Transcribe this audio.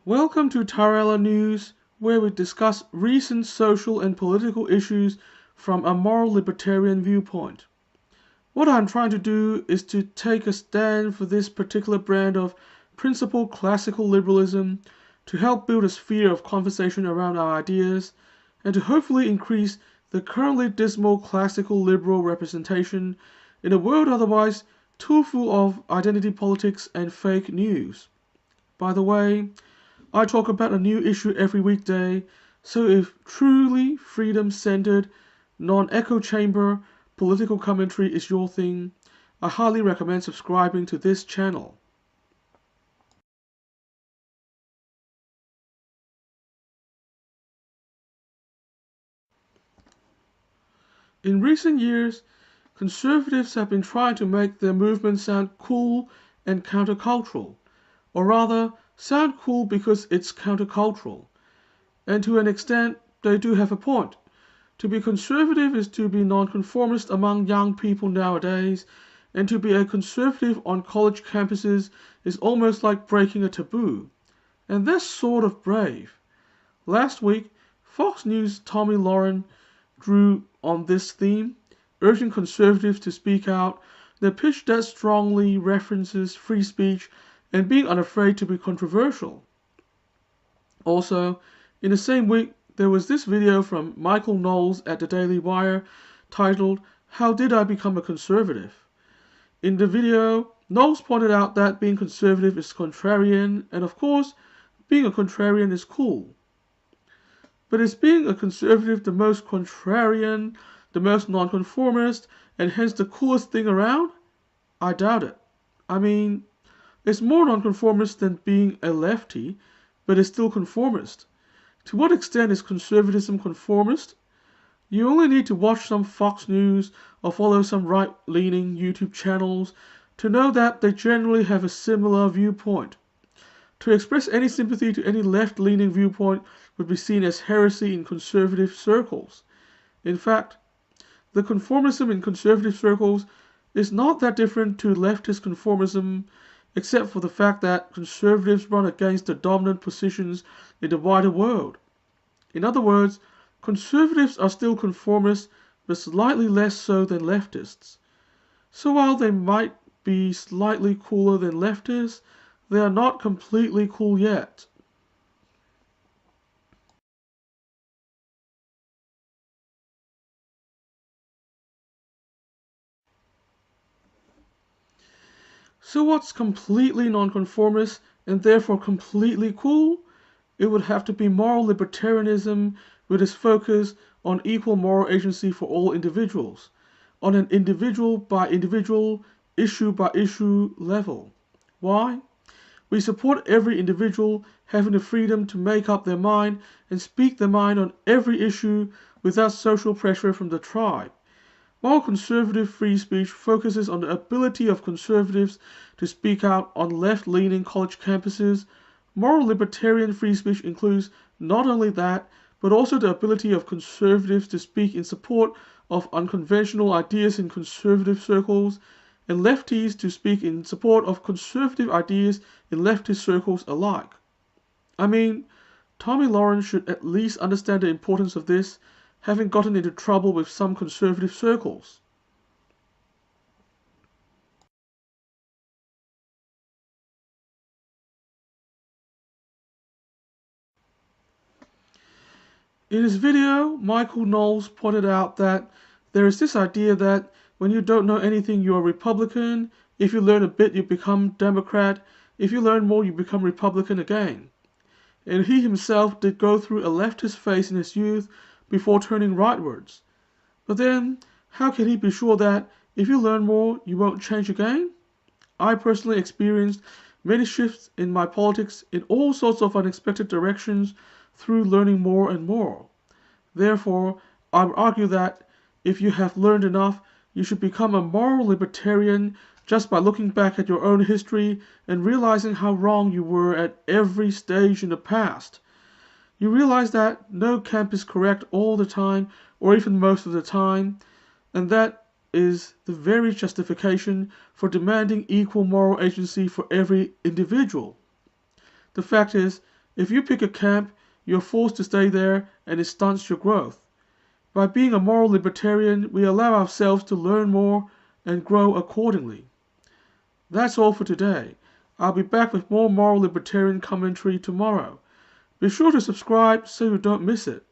Welcome to TaraElla News, where we discuss recent social and political issues from a moral libertarian viewpoint. What I'm trying to do is to take a stand for this particular brand of principled classical liberalism, to help build a sphere of conversation around our ideas, and to hopefully increase the currently dismal classical liberal representation in a world otherwise too full of identity politics and fake news. By the way, I talk about a new issue every weekday, so if truly freedom-centered, non-echo chamber political commentary is your thing, I highly recommend subscribing to this channel. In recent years, conservatives have been trying to make their movement sound cool and countercultural, or rather, sound cool because it's countercultural. And to an extent, they do have a point. To be conservative is to be non-conformist among young people nowadays, and to be a conservative on college campuses is almost like breaking a taboo. And that's sort of brave. Last week, Fox News' Tomi Lahren drew on this theme, urging conservatives to speak out in a pitch that strongly references free speech and being unafraid to be controversial. Also, in the same week, there was this video from Michael Knowles at the Daily Wire titled, "How Did I Become a Conservative?" In the video, Knowles pointed out that being conservative is contrarian, and of course, being a contrarian is cool. But is being a conservative the most contrarian, the most nonconformist, and hence the coolest thing around? I doubt it. I mean, it's more nonconformist than being a lefty, but it's still conformist. To what extent is conservatism conformist? You only need to watch some Fox News or follow some right-leaning YouTube channels to know that they generally have a similar viewpoint. To express any sympathy to any left-leaning viewpoint would be seen as heresy in conservative circles. In fact, the conformism in conservative circles is not that different to leftist conformism, except for the fact that conservatives run against the dominant positions in the wider world. In other words, conservatives are still conformists, but slightly less so than leftists. So while they might be slightly cooler than leftists, they are not completely cool yet. So what's completely nonconformist and therefore completely cool? It would have to be moral libertarianism with its focus on equal moral agency for all individuals, on an individual by individual, issue by issue level. Why? We support every individual having the freedom to make up their mind and speak their mind on every issue without social pressure from the tribe. While conservative free speech focuses on the ability of conservatives to speak out on left-leaning college campuses, moral libertarian free speech includes not only that, but also the ability of conservatives to speak in support of unconventional ideas in conservative circles, and lefties to speak in support of conservative ideas in leftist circles alike. I mean, Tomi Lahren should at least understand the importance of this, having gotten into trouble with some conservative circles. In his video, Michael Knowles pointed out that there is this idea that when you don't know anything, you are Republican. If you learn a bit, you become Democrat. If you learn more, you become Republican again. And he himself did go through a leftist phase in his youth before turning rightwards. But then, how can he be sure that if you learn more, you won't change again? I personally experienced many shifts in my politics in all sorts of unexpected directions through learning more and more. Therefore, I would argue that if you have learned enough, you should become a moral libertarian just by looking back at your own history and realizing how wrong you were at every stage in the past. You realize that no camp is correct all the time, or even most of the time, and that is the very justification for demanding equal moral agency for every individual. The fact is, If you pick a camp, you're forced to stay there and it stunts your growth. By being a moral libertarian, we allow ourselves to learn more and grow accordingly. That's all for today. I'll be back with more moral libertarian commentary tomorrow. Be sure to subscribe so you don't miss it.